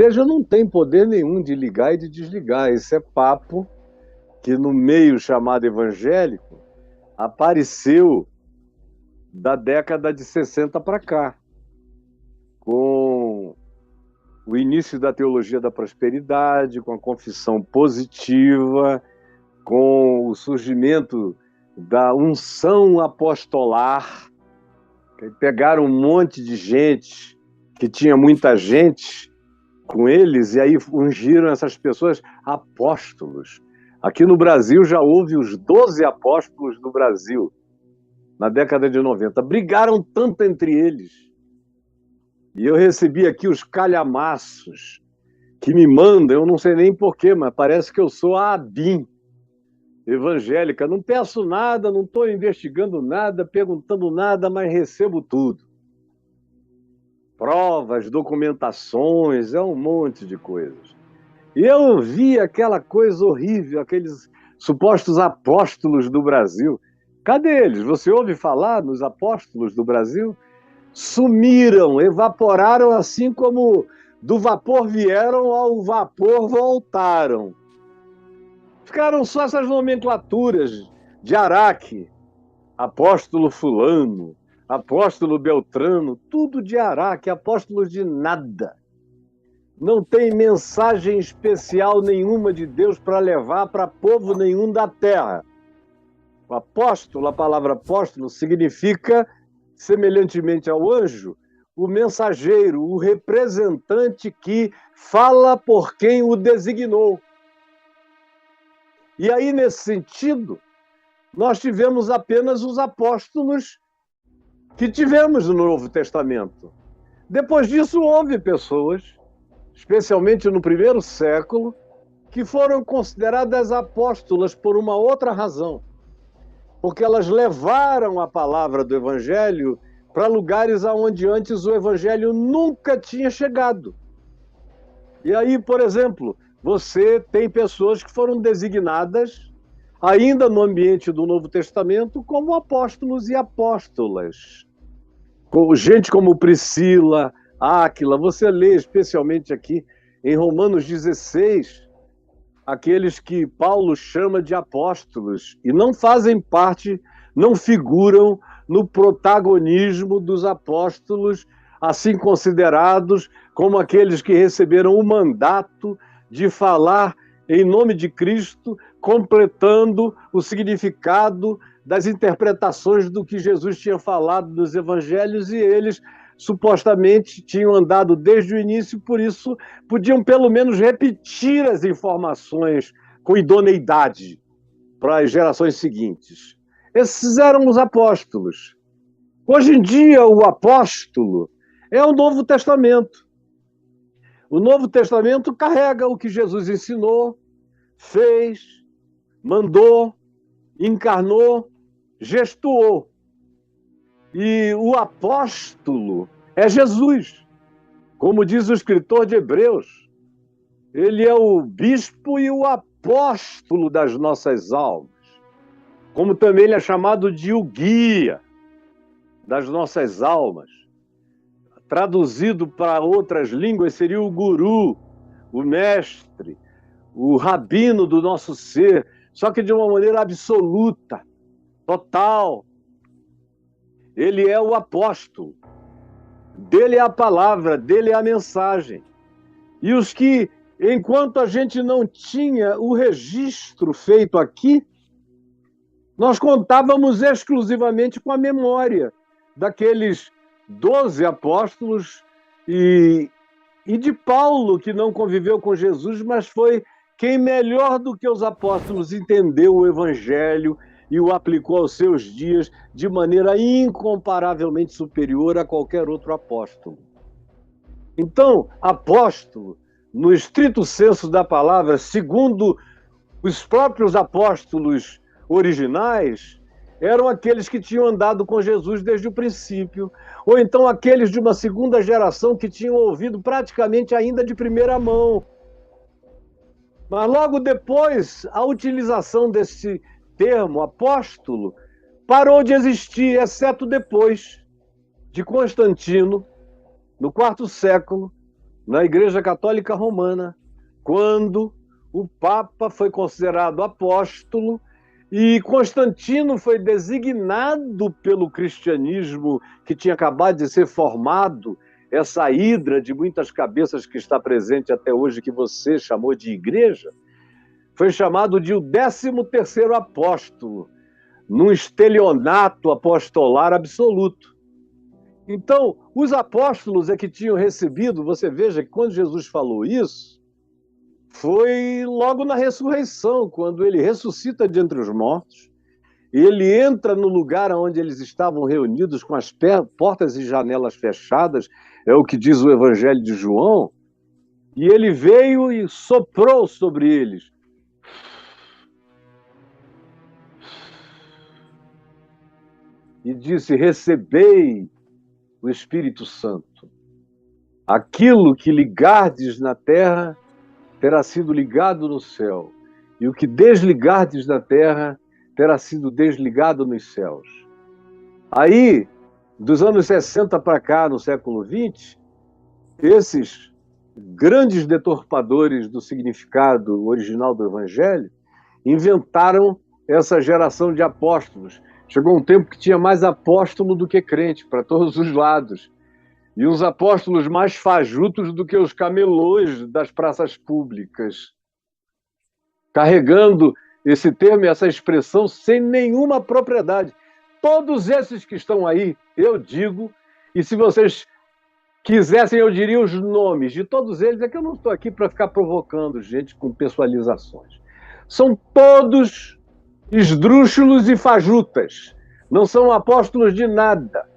igreja não tem poder nenhum de ligar e de desligar. Esse é papo que no meio chamado evangélico apareceu da década de 60 para cá, com o início da teologia da prosperidade, com a confissão positiva, com o surgimento da unção apostolar. Pegaram um monte de gente, que tinha muita gente com eles, e aí ungiram essas pessoas apóstolos. Aqui no Brasil já houve os 12 apóstolos do Brasil, na década de 90. Brigaram tanto entre eles. E eu recebi aqui os calhamaços que me mandam, eu não sei nem porquê, mas parece que eu sou a ABIN evangélica. Não peço nada, não estou investigando nada, perguntando nada, mas recebo tudo. Provas, documentações, é um monte de coisas. E eu vi aquela coisa horrível, aqueles supostos apóstolos do Brasil. Cadê eles? Você ouve falar nos apóstolos do Brasil? Sumiram, evaporaram, assim como do vapor vieram, ao vapor voltaram. Ficaram só essas nomenclaturas de Araque, apóstolo fulano, apóstolo Beltrano, tudo de Araque, apóstolos de nada. Não tem mensagem especial nenhuma de Deus para levar para povo nenhum da terra. O apóstolo, a palavra apóstolo, significa, semelhantemente ao anjo, o mensageiro, o representante que fala por quem o designou. E aí, nesse sentido, nós tivemos apenas os apóstolos que tivemos no Novo Testamento. Depois disso, houve pessoas, especialmente no primeiro século, que foram consideradas apóstolas por uma outra razão. Porque elas levaram a palavra do Evangelho para lugares aonde antes o Evangelho nunca tinha chegado. E aí, por exemplo, você tem pessoas que foram designadas, ainda no ambiente do Novo Testamento, como apóstolos e apóstolas. Gente como Priscila, Áquila, você lê especialmente aqui em Romanos 16, aqueles que Paulo chama de apóstolos e não fazem parte, não figuram no protagonismo dos apóstolos, assim considerados como aqueles que receberam o mandato de falar em nome de Cristo, completando o significado das interpretações do que Jesus tinha falado nos evangelhos, e eles supostamente tinham andado desde o início, por isso podiam pelo menos repetir as informações com idoneidade para as gerações seguintes. Esses eram os apóstolos. Hoje em dia, o apóstolo é o Novo Testamento. O Novo Testamento carrega o que Jesus ensinou, fez, mandou, encarnou, gestuou. E o apóstolo é Jesus. Como diz o escritor de Hebreus, ele é o bispo e o apóstolo das nossas almas. Como também ele é chamado de o guia das nossas almas. Traduzido para outras línguas seria o guru, o mestre, o rabino do nosso ser, só que de uma maneira absoluta, total. Ele é o apóstolo. Dele é a palavra, dele é a mensagem. E os que, enquanto a gente não tinha o registro feito aqui, nós contávamos exclusivamente com a memória daqueles 12 apóstolos e de Paulo, que não conviveu com Jesus, mas foi quem melhor do que os apóstolos entendeu o Evangelho e o aplicou aos seus dias de maneira incomparavelmente superior a qualquer outro apóstolo. Então, apóstolo, no estrito senso da palavra, segundo os próprios apóstolos originais, eram aqueles que tinham andado com Jesus desde o princípio, ou então aqueles de uma segunda geração que tinham ouvido praticamente ainda de primeira mão. Mas logo depois, a utilização desse termo apóstolo parou de existir, exceto depois de Constantino, no quarto século, na Igreja Católica Romana, quando o Papa foi considerado apóstolo e Constantino foi designado pelo cristianismo que tinha acabado de ser formado, essa hidra de muitas cabeças que está presente até hoje, que você chamou de igreja, foi chamado de o 13º apóstolo, num estelionato apostolar absoluto. Então, os apóstolos é que tinham recebido, você veja que quando Jesus falou isso, foi logo na ressurreição, quando ele ressuscita de entre os mortos, ele entra no lugar onde eles estavam reunidos com as portas e janelas fechadas, é o que diz o Evangelho de João, e ele veio e soprou sobre eles. E disse: recebei o Espírito Santo. Aquilo que ligardes na terra terá sido ligado no céu, e o que desligardes na terra terá sido desligado nos céus. Aí, dos anos 60 para cá, no século XX, esses grandes deturpadores do significado original do Evangelho inventaram essa geração de apóstolos. Chegou um tempo que tinha mais apóstolo do que crente, para todos os lados. E os apóstolos mais fajutos do que os camelôs das praças públicas, carregando esse termo e essa expressão sem nenhuma propriedade. Todos esses que estão aí, eu digo, e se vocês quisessem, eu diria os nomes de todos eles, é que eu não estou aqui para ficar provocando gente com pessoalizações. São todos esdrúxulos e fajutas, não são apóstolos de nada.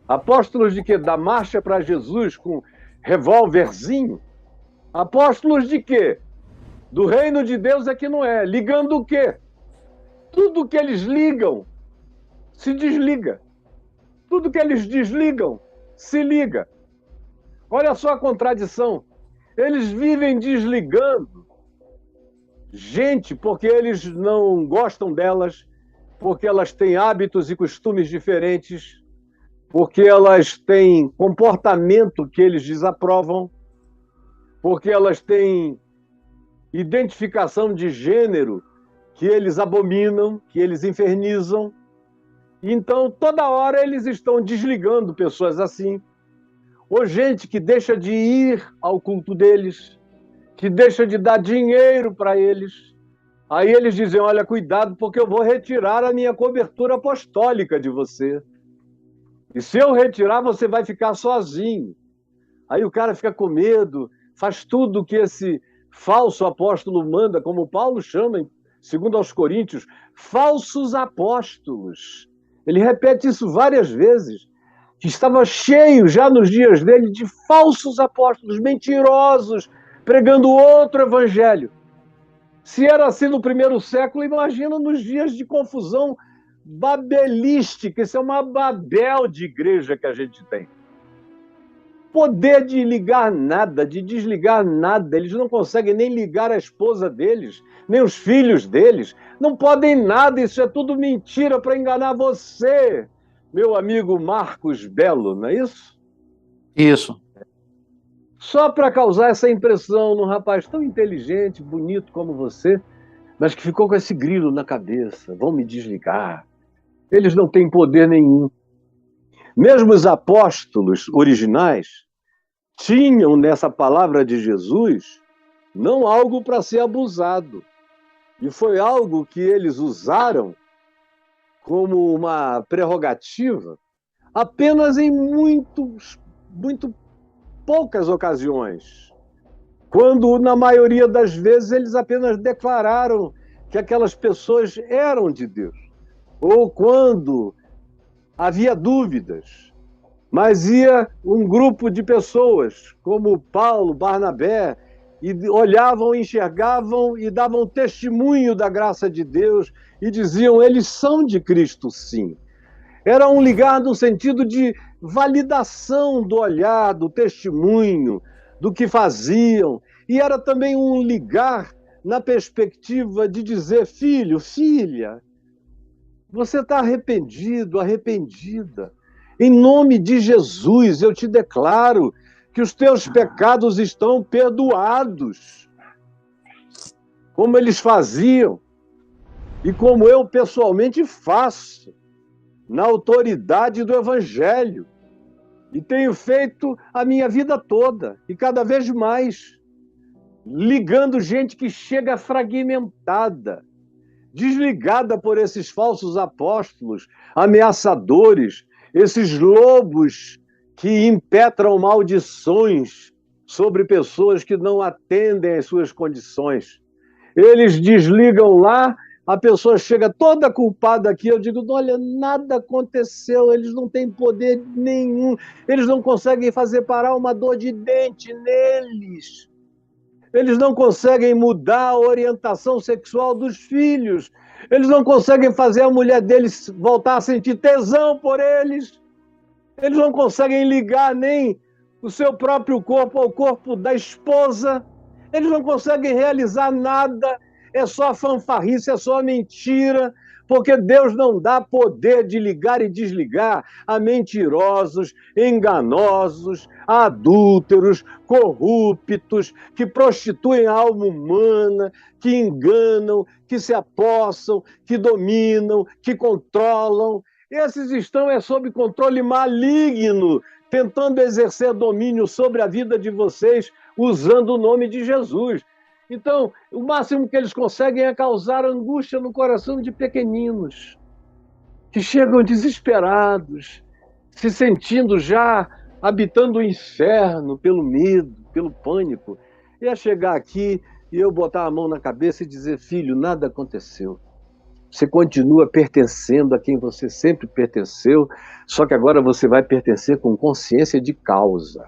Apóstolos de quê? Da marcha para Jesus com revólverzinho? Apóstolos de quê? Do reino de Deus é que não é. Ligando o quê? Tudo que eles ligam se desliga. Tudo que eles desligam se liga. Olha só a contradição. Eles vivem desligando gente porque eles não gostam delas, porque elas têm hábitos e costumes diferentes, porque elas têm comportamento que eles desaprovam, porque elas têm identificação de gênero que eles abominam, que eles infernizam. Então, toda hora eles estão desligando pessoas assim, ou gente que deixa de ir ao culto deles, que deixa de dar dinheiro para eles. Aí eles dizem: olha, cuidado, porque eu vou retirar a minha cobertura apostólica de você. E se eu retirar, você vai ficar sozinho. Aí o cara fica com medo, faz tudo que esse falso apóstolo manda, como Paulo chama, segundo aos Coríntios, falsos apóstolos. Ele repete isso várias vezes, que estava cheio já nos dias dele de falsos apóstolos, mentirosos, pregando outro evangelho. Se era assim no primeiro século, imagina nos dias de confusão babelística. Isso é uma Babel de igreja que a gente tem. Poder de ligar nada, de desligar nada. Eles não conseguem nem ligar a esposa deles, nem os filhos deles. Não podem nada, isso é tudo mentira para enganar você, meu amigo Marcos Belo, não é isso? Isso. Só para causar essa impressão num rapaz tão inteligente, bonito como você, mas que ficou com esse grilo na cabeça. Vão me desligar. Eles não têm poder nenhum. Mesmo os apóstolos originais tinham nessa palavra de Jesus não algo para ser abusado. E foi algo que eles usaram como uma prerrogativa apenas em muito poucas ocasiões. Quando, na maioria das vezes, eles apenas declararam que aquelas pessoas eram de Deus. Ou quando havia dúvidas, mas ia um grupo de pessoas, como Paulo, Barnabé, e olhavam, enxergavam e davam testemunho da graça de Deus e diziam: eles são de Cristo, sim. Era um ligar no sentido de validação do olhar, do testemunho, do que faziam. E era também um ligar na perspectiva de dizer: filho, filha, você está arrependido, arrependida. Em nome de Jesus, eu te declaro que os teus pecados estão perdoados, como eles faziam e como eu pessoalmente faço, na autoridade do Evangelho. E tenho feito a minha vida toda, e cada vez mais, ligando gente que chega fragmentada, desligada por esses falsos apóstolos, ameaçadores, esses lobos que impetram maldições sobre pessoas que não atendem às suas condições. Eles desligam lá, a pessoa chega toda culpada aqui, eu digo, olha, nada aconteceu, eles não têm poder nenhum, eles não conseguem fazer parar uma dor de dente neles. Eles não conseguem mudar a orientação sexual dos filhos. Eles não conseguem fazer a mulher deles voltar a sentir tesão por eles. Eles não conseguem ligar nem o seu próprio corpo ao corpo da esposa. Eles não conseguem realizar nada. É só fanfarrice, é só mentira, porque Deus não dá poder de ligar e desligar a mentirosos, enganosos, adúlteros, corruptos, que prostituem a alma humana, que enganam, que se apossam, que dominam, que controlam. Esses estão sob controle maligno, tentando exercer domínio sobre a vida de vocês, usando o nome de Jesus. Então, o máximo que eles conseguem é causar angústia no coração de pequeninos, que chegam desesperados, se sentindo já habitando o inferno pelo medo, pelo pânico. E é chegar aqui e eu botar a mão na cabeça e dizer, filho, nada aconteceu. Você continua pertencendo a quem você sempre pertenceu, só que agora você vai pertencer com consciência de causa,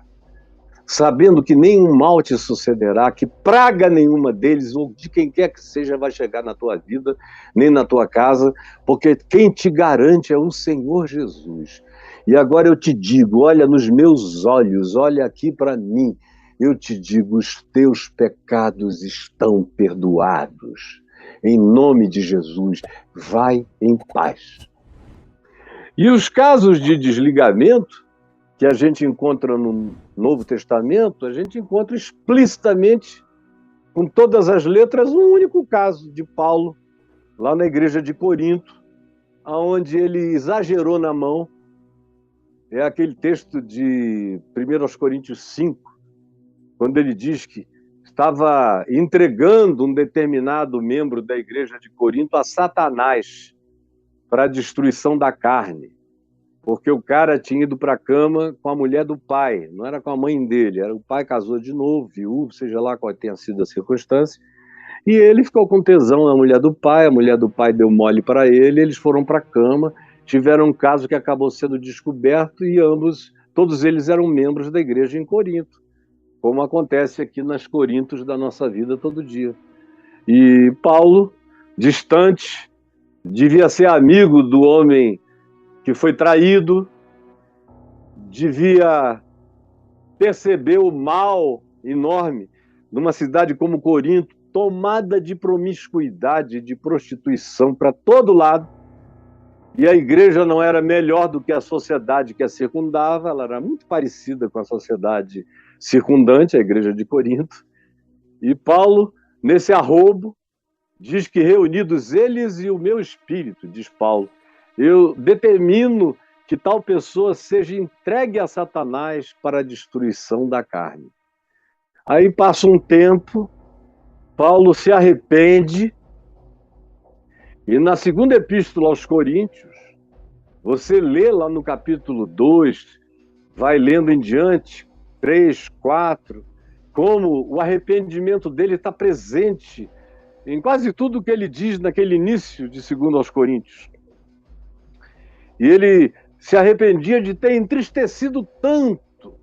sabendo que nenhum mal te sucederá, que praga nenhuma deles, ou de quem quer que seja, vai chegar na tua vida, nem na tua casa, porque quem te garante é o Senhor Jesus. E agora eu te digo, olha nos meus olhos, olha aqui para mim, eu te digo, os teus pecados estão perdoados. Em nome de Jesus, vai em paz. E os casos de desligamento que a gente encontra no Novo Testamento, a gente encontra explicitamente, com todas as letras, um único caso de Paulo, lá na igreja de Corinto, onde ele exagerou na mão. É aquele texto de 1 Coríntios 5, quando ele diz que estava entregando um determinado membro da igreja de Corinto a Satanás para a destruição da carne. Porque o cara tinha ido para a cama com a mulher do pai, não era com a mãe dele, era o pai casou de novo, viúvo, seja lá qual tenha sido a circunstância, e ele ficou com tesão na mulher do pai, a mulher do pai deu mole para ele, eles foram para a cama, tiveram um caso que acabou sendo descoberto e todos eles eram membros da igreja em Corinto, como acontece aqui nas Corintos da nossa vida todo dia. E Paulo, distante, devia ser amigo do homem que foi traído, devia perceber o mal enorme numa cidade como Corinto, tomada de promiscuidade, de prostituição para todo lado, e a igreja não era melhor do que a sociedade que a circundava, ela era muito parecida com a sociedade circundante, a igreja de Corinto, e Paulo, nesse arrobo, diz que reunidos eles e o meu espírito, diz Paulo, eu determino que tal pessoa seja entregue a Satanás para a destruição da carne. Aí passa um tempo, Paulo se arrepende, e na segunda epístola aos Coríntios, você lê lá no capítulo 2, vai lendo em diante, 3, 4, como o arrependimento dele está presente em quase tudo que ele diz naquele início de 2 aos Coríntios. E ele se arrependia de ter entristecido tanto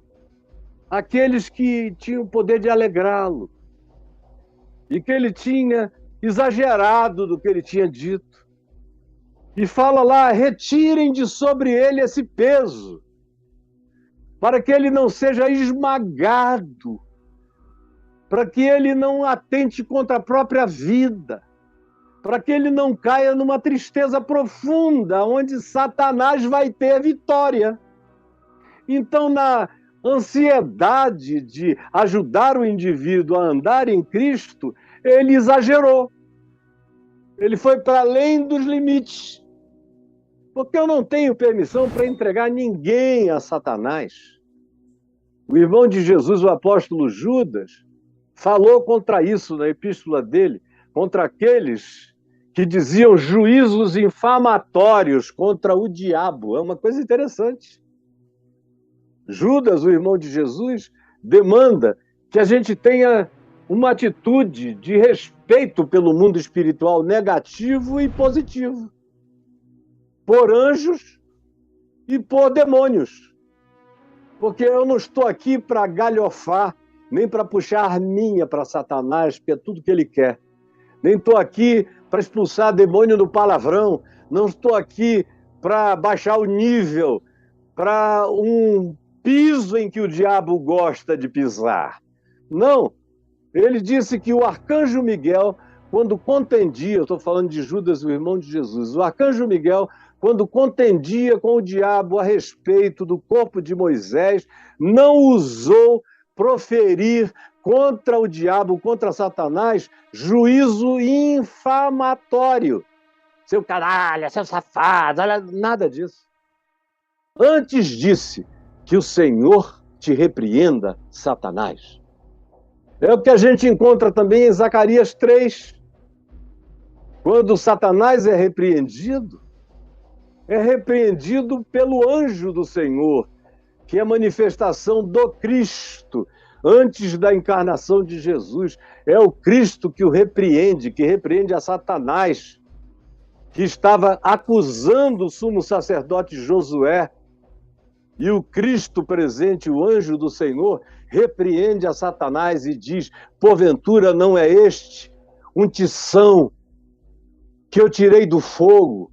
aqueles que tinham o poder de alegrá-lo. E que ele tinha exagerado do que ele tinha dito. E fala lá, retirem de sobre ele esse peso, para que ele não seja esmagado, para que ele não atente contra a própria vida, para que ele não caia numa tristeza profunda, onde Satanás vai ter vitória. Então, ansiedade de ajudar o indivíduo a andar em Cristo, ele exagerou. Ele foi para além dos limites. Porque eu não tenho permissão para entregar ninguém a Satanás. O irmão de Jesus, o apóstolo Judas, falou contra isso na epístola dele, contra aqueles que diziam juízos infamatórios contra o diabo. É uma coisa interessante. Judas, o irmão de Jesus, demanda que a gente tenha uma atitude de respeito pelo mundo espiritual negativo e positivo, por anjos e por demônios. Porque eu não estou aqui para galhofar, nem para puxar arminha para Satanás, que é tudo que ele quer. Nem estou aqui para expulsar demônio do palavrão. Não estou aqui para baixar o nível para um piso em que o diabo gosta de pisar. Não. Ele disse que o arcanjo Miguel, quando contendia, eu estou falando de Judas, o irmão de Jesus, o arcanjo Miguel, quando contendia com o diabo a respeito do corpo de Moisés, não ousou proferir contra o diabo, contra Satanás, juízo infamatório. Seu canalha, seu safado, nada disso. Antes disse que o Senhor te repreenda, Satanás. É o que a gente encontra também em Zacarias 3. Quando Satanás é repreendido pelo anjo do Senhor, que é a manifestação do Cristo, antes da encarnação de Jesus. É o Cristo que o repreende, que repreende a Satanás, que estava acusando o sumo sacerdote Josué. E o Cristo presente, o anjo do Senhor, repreende a Satanás e diz: porventura não é este um tição que eu tirei do fogo,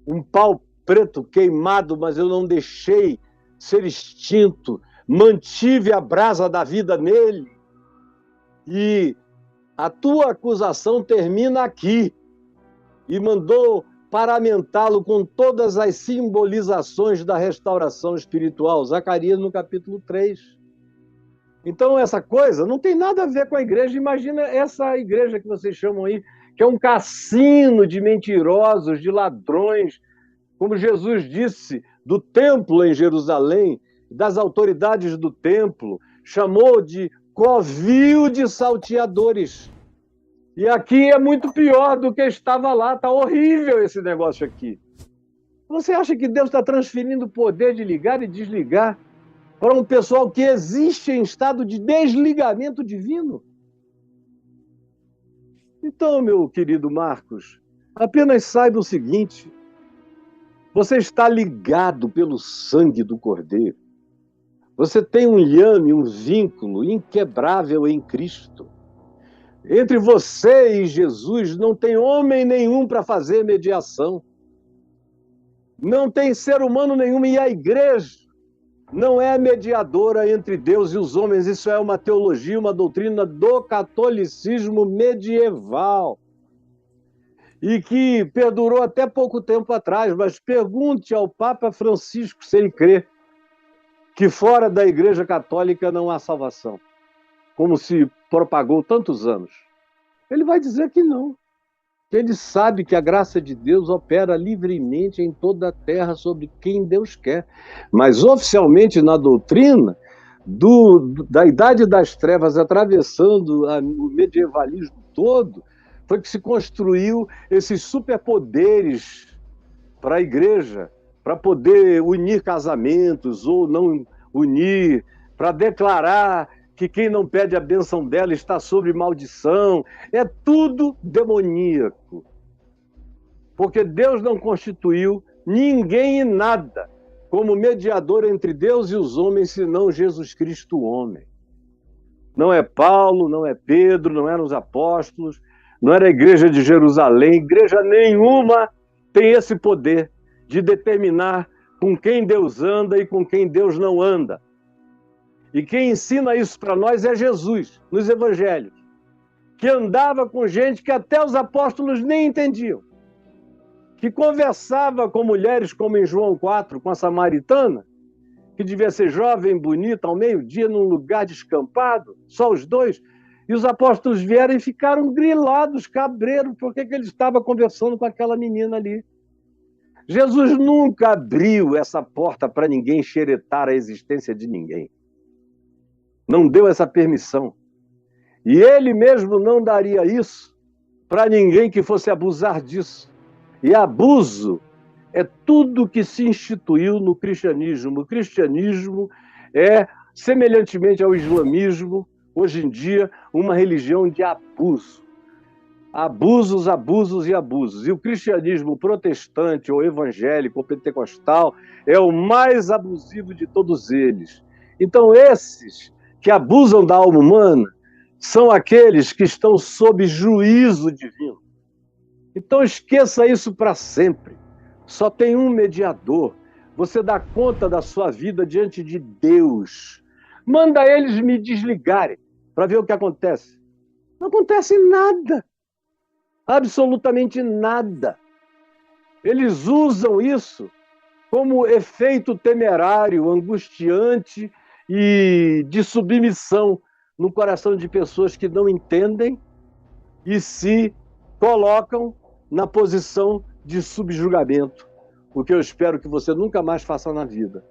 um pau preto queimado, mas eu não deixei ser extinto, mantive a brasa da vida nele. E a tua acusação termina aqui. E mandou paramentá-lo com todas as simbolizações da restauração espiritual. Zacarias no capítulo 3. Então essa coisa não tem nada a ver com a igreja. Imagina essa igreja que vocês chamam aí, que é um cassino de mentirosos, de ladrões, como Jesus disse, do templo em Jerusalém, das autoridades do templo, chamou de covil de salteadores. E aqui é muito pior do que estava lá, está horrível esse negócio aqui. Você acha que Deus está transferindo o poder de ligar e desligar para um pessoal que existe em estado de desligamento divino? Então, meu querido Marcos, apenas saiba o seguinte: você está ligado pelo sangue do Cordeiro. Você tem um liame, um vínculo inquebrável em Cristo. Entre você e Jesus não tem homem nenhum para fazer mediação. Não tem ser humano nenhum, e a igreja não é mediadora entre Deus e os homens. Isso é uma teologia, uma doutrina do catolicismo medieval. E que perdurou até pouco tempo atrás. Mas pergunte ao Papa Francisco se ele crê que fora da Igreja Católica não há salvação, como se propagou tantos anos. Ele vai dizer que não. Ele sabe que a graça de Deus opera livremente em toda a terra sobre quem Deus quer. Mas oficialmente na doutrina da Idade das Trevas, atravessando o medievalismo todo, foi que se construiu esses superpoderes para a igreja, para poder unir casamentos ou não unir, para declarar que quem não pede a bênção dela está sob maldição. É tudo demoníaco. Porque Deus não constituiu ninguém e nada como mediador entre Deus e os homens, senão Jesus Cristo, o homem. Não é Paulo, não é Pedro, não eram os apóstolos, não era a igreja de Jerusalém. Igreja nenhuma tem esse poder de determinar com quem Deus anda e com quem Deus não anda. E quem ensina isso para nós é Jesus, nos evangelhos, que andava com gente que até os apóstolos nem entendiam, que conversava com mulheres, como em João 4, com a samaritana, que devia ser jovem, bonita, ao meio-dia, num lugar descampado, só os dois. E os apóstolos vieram e ficaram grilados, cabreiros, porque ele estava conversando com aquela menina ali. Jesus nunca abriu essa porta para ninguém xeretar a existência de ninguém. Não deu essa permissão. E ele mesmo não daria isso para ninguém que fosse abusar disso. E abuso é tudo que se instituiu no cristianismo. O cristianismo é, semelhantemente ao islamismo, hoje em dia, uma religião de abuso. Abusos, abusos e abusos. E o cristianismo protestante, ou evangélico, ou pentecostal, é o mais abusivo de todos eles. Então, esses que abusam da alma humana são aqueles que estão sob juízo divino. Então, esqueça isso para sempre. Só tem um mediador. Você dá conta da sua vida diante de Deus. Manda eles me desligarem para ver o que acontece. Não acontece nada. Absolutamente nada. Eles usam isso como efeito temerário, angustiante e de submissão no coração de pessoas que não entendem e se colocam na posição de subjugamento, o que eu espero que você nunca mais faça na vida.